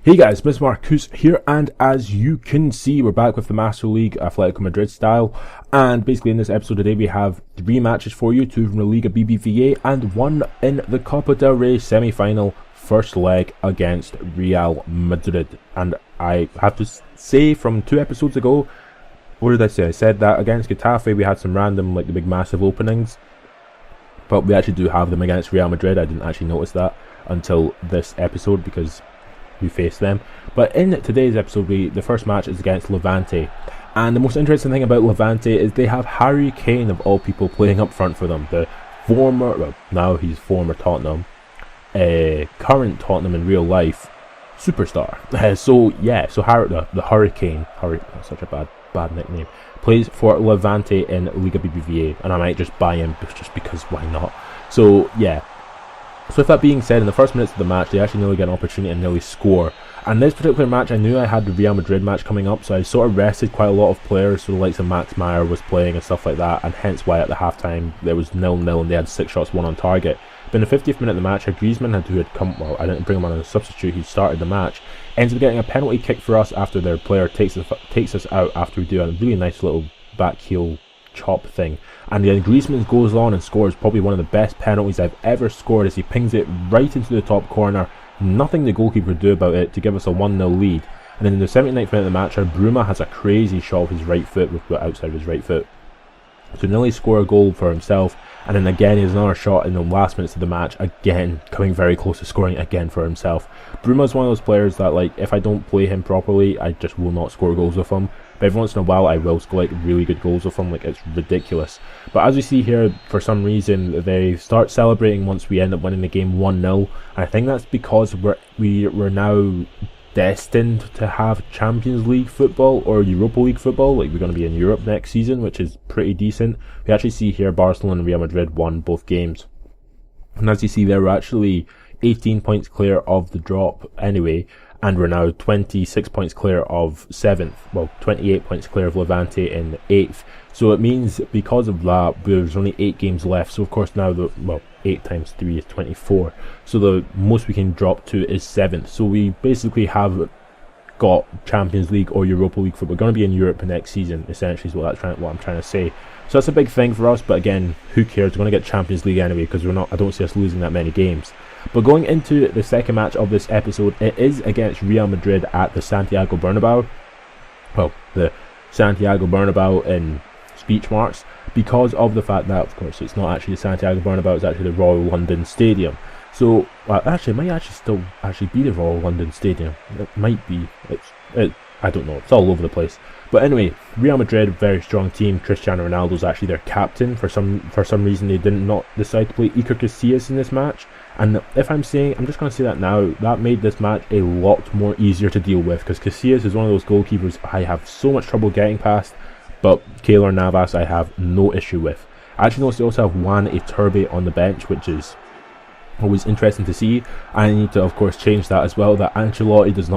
Hey guys, Mr. Marcus here, and as you can see, we're back with the Master League Atlético Madrid style. And basically in this episode today we have 3 matches for you, 2 from the Liga BBVA and 1 in the Copa del Rey semi-final, first leg against Real Madrid. And I have to say, from 2 episodes ago, what did I say? I said that against Getafe we had some random, like the big massive openings, but we actually do have them against Real Madrid. I didn't actually notice that until this episode because we face them. But in today's episode, the first match is against Levante, and the most interesting thing about Levante is they have Harry Kane of all people playing up front for them, the former, well, now he's former Tottenham, current Tottenham in real life superstar. So Harry, the Hurricane, that's such a bad nickname, plays for Levante in Liga BBVA, and I might just buy him just because why not. So yeah. So with that being said, in the first minutes of the match, they actually nearly get an opportunity and nearly score. And this particular match, I knew I had the Real Madrid match coming up, so I sort of rested quite a lot of players, so the likes of Max Meyer was playing and stuff like that, and hence why at the halftime there was 0-0 and they had 6 shots, 1 on target. But in the 50th minute of the match, Griezmann, who had come, well, I didn't bring him on as a substitute, he started the match, ends up getting a penalty kick for us after their player takes us out after we do a really nice little back heel chop thing, and then Griezmann goes on and scores probably one of the best penalties I've ever scored, as he pings it right into the top corner, nothing the goalkeeper could do about it, to give us a 1-0 lead. And then in the 79th minute of the match, Bruma has a crazy shot with his right foot, with the outside of his right foot, to nearly score a goal for himself. And then again he has another shot in the last minutes of the match, again coming very close to scoring again for himself. Bruma's one of those players that, like, if I don't play him properly, I just will not score goals with him. But every once in a while I will score like really good goals with him, like it's ridiculous. But as we see here, for some reason they start celebrating once we end up winning the game 1-0. And I think that's because we're now destined to have Champions League football or Europa League football. Like, we're going to be in Europe next season, which is pretty decent. We actually see here Barcelona and Real Madrid won both games, and as you see there, we're actually 18 points clear of the drop anyway, and we're now 26 points clear of 7th, well 28 points clear of Levante in 8th. So it means because of that there's only 8 games left, so of course now 8 times 3 is 24, so the most we can drop to is 7th. So we basically have got Champions League or Europa League football. We're going to be in Europe next season, essentially, is what I'm trying to say. So that's a big thing for us, but again, who cares? We're going to get Champions League anyway, because I don't see us losing that many games. But going into the second match of this episode, it is against Real Madrid at the Santiago Bernabeu. Well, the Santiago Bernabeu in speech marks, because of the fact that, of course, it's not actually the Santiago Bernabeu, it's actually the Royal London Stadium. So, actually, it might actually still be the Royal London Stadium. It might be. I don't know. It's all over the place. But anyway, Real Madrid, very strong team. Cristiano Ronaldo's actually their captain. For some reason, they did not decide to play Iker Casillas in this match. And if I'm just going to say that now, that made this match a lot more easier to deal with, because Casillas is one of those goalkeepers I have so much trouble getting past, but Keylor Navas I have no issue with. I actually noticed they also have Juan Iturbe on the bench, which is always interesting to see. I need to, of course, change that as well, that Ancelotti does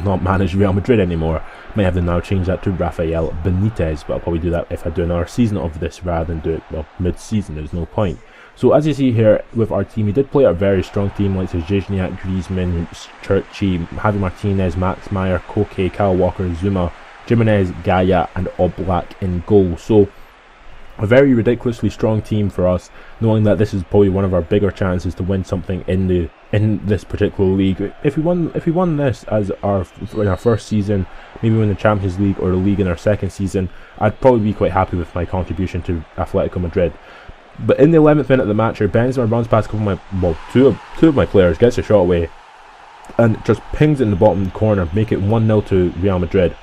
not manage Real Madrid anymore. Might have to now change that to Rafael Benitez, but I'll probably do that if I do another season of this rather than do it, well, mid-season. There's no point. So as you see here with our team, we did play a very strong team, like Zizniak, Griezmann, Churchy, Javi Martinez, Max Meyer, Koke, Kyle Walker, Zuma, Jimenez, Gaia and Oblak in goal. So a very ridiculously strong team for us, knowing that this is probably one of our bigger chances to win something in this particular league. If we won this in our first season, maybe win the Champions League or the league in our second season, I'd probably be quite happy with my contribution to Atlético Madrid. But in the 11th minute of the match here, Benzema runs past two of my players, gets a shot away, and just pings it in the bottom corner, make it 1-0 to Real Madrid.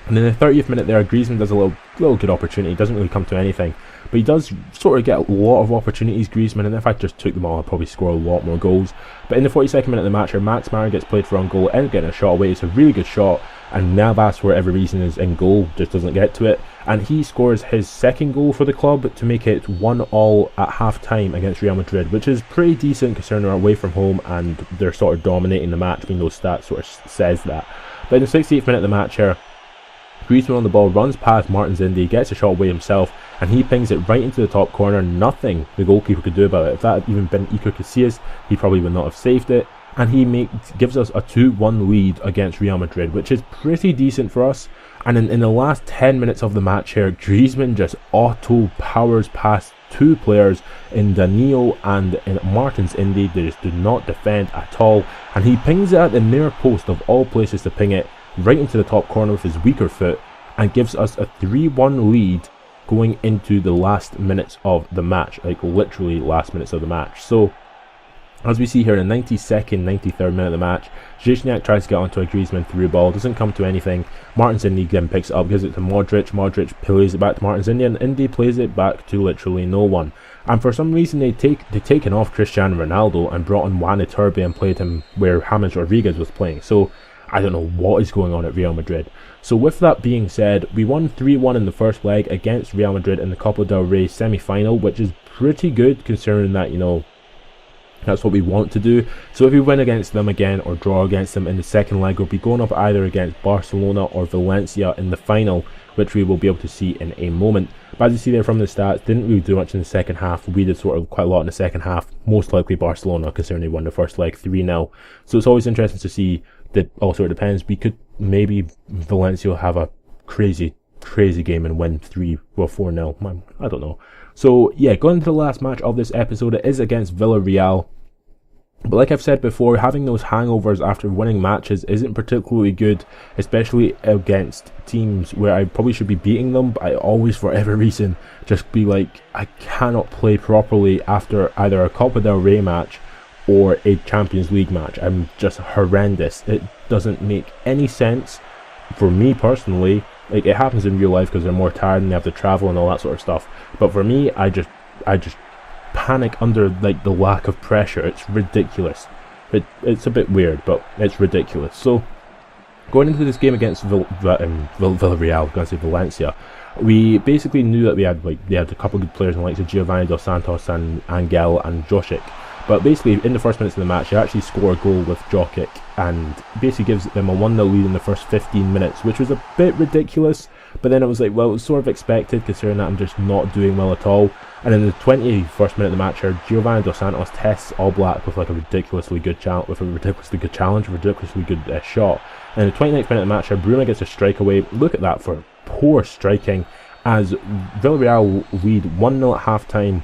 And in the 30th minute there, Griezmann does a little good opportunity. It doesn't really come to anything, but he does sort of get a lot of opportunities, Griezmann, and if I just took them all, I'd probably score a lot more goals. But in the 42nd minute of the match here, Max Meyer gets played for on goal, ends up getting a shot away. It's a really good shot, and Navas, for whatever reason, is in goal, just doesn't get to it, and he scores his second goal for the club to make it 1-1 at half-time against Real Madrid, which is pretty decent considering they're away from home and they're sort of dominating the match. I mean, those stats sort of says that. But in the 68th minute of the match here, Griezmann on the ball, runs past Martins Indy, gets a shot away himself, and he pings it right into the top corner. Nothing the goalkeeper could do about it. If that had even been Iker Casillas, he probably would not have saved it. and he gives us a 2-1 lead against Real Madrid, which is pretty decent for us. And in the last 10 minutes of the match here, Griezmann just auto powers past two players in Danilo and in Martins Indy. They just do not defend at all, and he pings it at the near post of all places to ping it, right into the top corner with his weaker foot, and gives us a 3-1 lead going into the last minutes of the match, like literally last minutes of the match. So as we see here in the 92nd, 93rd minute of the match, Ziyech tries to get onto a Griezmann through ball, doesn't come to anything. Martins Indy then picks it up, gives it to Modric. Modric plays it back to Martins Indy, and Indy plays it back to literally no one. And for some reason they've taken off Cristiano Ronaldo and brought on Juan Iturbe and played him where James Rodriguez was playing. So I don't know what is going on at Real Madrid. So with that being said, we won 3-1 in the first leg against Real Madrid in the Copa del Rey semi-final, which is pretty good considering that, you know, that's what we want to do. So if we win against them again or draw against them in the second leg, we'll be going up either against Barcelona or Valencia in the final, which we will be able to see in a moment. But as you see there from the stats, didn't really do much in the second half. We did sort of quite a lot in the second half, most likely Barcelona, considering they won the first leg 3-0. So it's always interesting to see. That also depends. We could maybe Valencia have a crazy game and win 4-0. I don't know. So yeah, going into the last match of this episode, it is against Villarreal. But like I've said before, having those hangovers after winning matches isn't particularly good, especially against teams where I probably should be beating them, but I always, for every reason, just be like, I cannot play properly after either a Copa del Rey match or a Champions League match. I'm just horrendous. It doesn't make any sense for me personally. Like, it happens in real life because they're more tired and they have to travel and all that sort of stuff. But for me, I just panic under like the lack of pressure. It's ridiculous. It's a bit weird, but it's ridiculous. So going into this game against Villarreal, going to say Valencia, we basically knew that they had a couple of good players in the likes of Giovanni Dos Santos and Angel and Josic. But basically, in the first minutes of the match, they actually score a goal with Jokic and basically gives them a 1-0 lead in the first 15 minutes, which was a bit ridiculous. But then it was like, well, it was sort of expected considering that I'm just not doing well at all. And in the 21st minute of the match here, Giovanni Dos Santos tests All Black with like a ridiculously good challenge, a ridiculously good shot. And in the 29th minute of the match here, Bruno gets a strike away. Look at that for poor striking, as Villarreal lead 1-0 at half time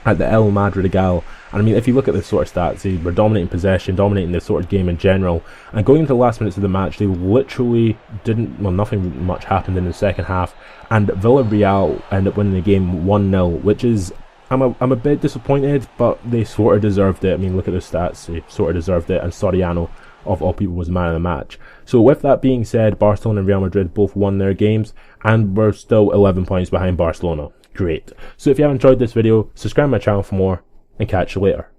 at the El Madrigal. And I mean, if you look at the sort of stats, they were dominating possession, dominating the sort of game in general. And going into the last minutes of the match, they literally nothing much happened in the second half. And Villarreal end up winning the game 1-0, which is, I'm a bit disappointed, but they sort of deserved it. I mean, look at the stats, they sort of deserved it. And Soriano, of all people, was man of the match. So with that being said, Barcelona and Real Madrid both won their games, and we're still 11 points behind Barcelona. Great. So if you have enjoyed this video, subscribe to my channel for more, and catch you later.